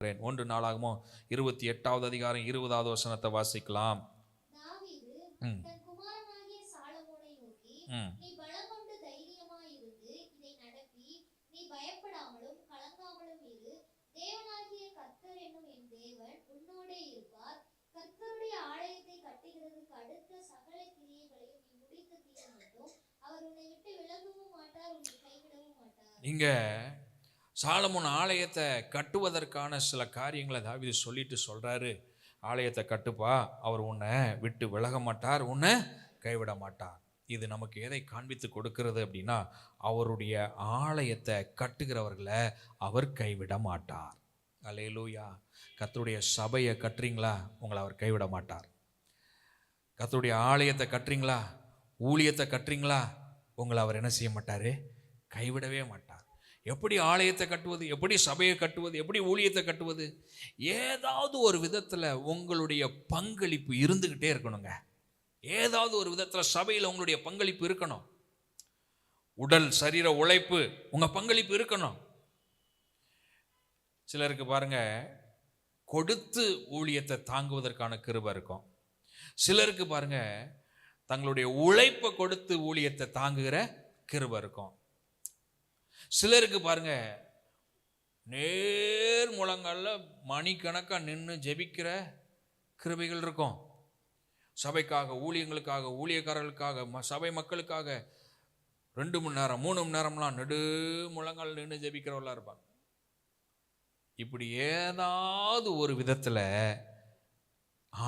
1 நாளாகமோ 28வது அதிகாரம் 20வது வசனத்தை வாசிக்கலாம். இங்க சாலமோன் ஆலயத்தை கட்டுவதற்கான சில காரியங்களை தாவீது சொல்லிட்டு சொல்றாரு. ஆலயத்தை கட்டுப்பா, அவர் உன்னை விட்டு விலக மாட்டார், உன்னை கைவிட மாட்டார். இது நமக்கு எதை காண்பித்து கொடுக்கிறது அப்படின்னா, அவருடைய ஆலயத்தை கட்டுகிறவர்களை அவர் கைவிட மாட்டார். அல்லேலூயா. கர்த்தருடைய சபையை கட்டுறீங்களா, உங்களை அவர் கைவிட மாட்டார். கர்த்தருடைய ஆலயத்தை கட்டுறீங்களா, ஊழியத்தை கட்டுறீங்களா, உங்களை அவர் என்ன செய்ய மாட்டார், கைவிடவே மாட்டார். எப்படி ஆலயத்தை கட்டுவது, எப்படி சபையை கட்டுவது, எப்படி ஊழியத்தை கட்டுவது? ஏதாவது ஒரு விதத்தில் உங்களுடைய பங்களிப்பு இருந்துக்கிட்டே இருக்கணுங்க. ஏதாவது ஒரு விதத்தில் சபையில் உங்களுடைய பங்களிப்பு இருக்கணும். உடல் சரீர உழைப்பு உங்கள் பங்களிப்பு இருக்கணும். சிலருக்கு பாருங்க, கொடுத்து ஊழியத்தை தாங்குவதற்கான கிருபை இருக்கும். சிலருக்கு பாருங்க, தங்களுடைய உழைப்பை கொடுத்து ஊழியத்தை தாங்குகிற கிருபை இருக்கும். சிலருக்கு பாருங்க, நேர் முழங்காலில் மணிக்கணக்காக நின்று ஜெபிக்கிற கிருபைகள் இருக்கும். சபைக்காக, ஊழியங்களுக்காக, ஊழியக்காரர்களுக்காக, சபை மக்களுக்காக 2 மணி நேரம் 3 மணி நேரம்லாம் நெடு முழங்கால் நின்று ஜெபிக்கிறவர்களாக இருப்பாங்க. இப்படி ஏதாவது ஒரு விதத்தில்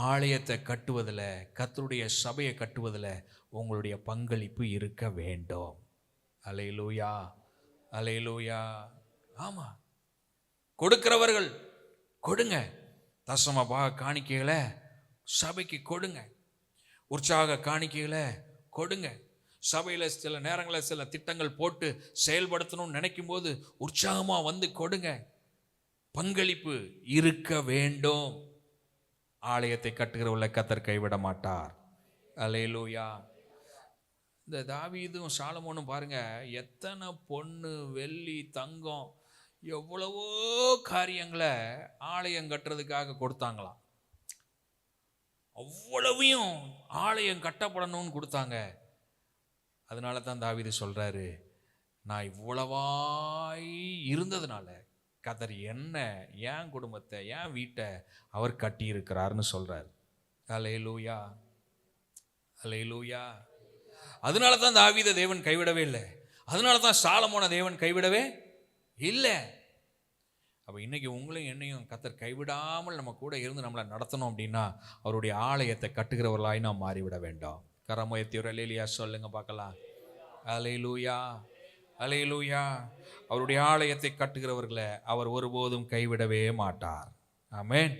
ஆலயத்தை கட்டுவதில், கர்த்தருடைய சபையை கட்டுவதில் உங்களுடைய பங்களிப்பு இருக்க வேண்டும். அல்லேலூயா, அல்லேலூயா. ஆமா, கொடுக்கிறவர்கள் கொடுங்க. தசம பாக காணிக்கைகளை சபைக்கு கொடுங்க. உற்சாக காணிக்கைகளை கொடுங்க. சபையில் சில நேரங்களில் சில திட்டங்கள் போட்டு செயல்படுத்தணும்னு நினைக்கும் போது உற்சாகமாக வந்து கொடுங்க. பங்களிப்பு இருக்க வேண்டும். ஆலயத்தை கட்டுகிறவர்களை கர்த்தர் கைவிட மாட்டார். அல்லேலூயா. இந்த தாவீதும் சாலமோனும் பாருங்க, எத்தனை பொண்ணு வெள்ளி தங்கம் எவ்வளவோ காரியங்களை ஆலயம் கட்டுறதுக்காக கொடுத்தாங்களாம். அவ்வளவையும் ஆலயம் கட்டப்படணும்னு கொடுத்தாங்க. அதனால தான் தாவீது சொல்றாரு, நான் இவ்வளவாய் இருந்ததுனால கர்த்தர் என்ன, என் குடும்பத்தை, என் வீட்டை அவர் கட்டி இருக்கிறார்னு சொல்றாரு. அல்லேலூயா, அல்லேலூயா. அதனால தான் தாவீதை தேவன் கைவிடவே இல்லை. அதனால தான் சாலமோனை தேவன் கைவிடவே இல்லை. அப்போ இன்னைக்கு உங்களையும் என்னையும் கர்த்தர் கைவிடாமல் நம்ம கூட இருந்து நம்மளை நடத்தணும் அப்படின்னா, அவருடைய ஆலயத்தை கட்டுகிறவர்களாய் நாம் மாறிவிட வேண்டும். கரமுயர்த்தி அல்லேலூயா சொல்லுங்க பார்க்கலாம். அல்லேலூயா, அல்லேலூயா. அவருடைய ஆலயத்தை கட்டுகிறவர்களை அவர் ஒருபோதும் கைவிடவே மாட்டார். ஆமென்.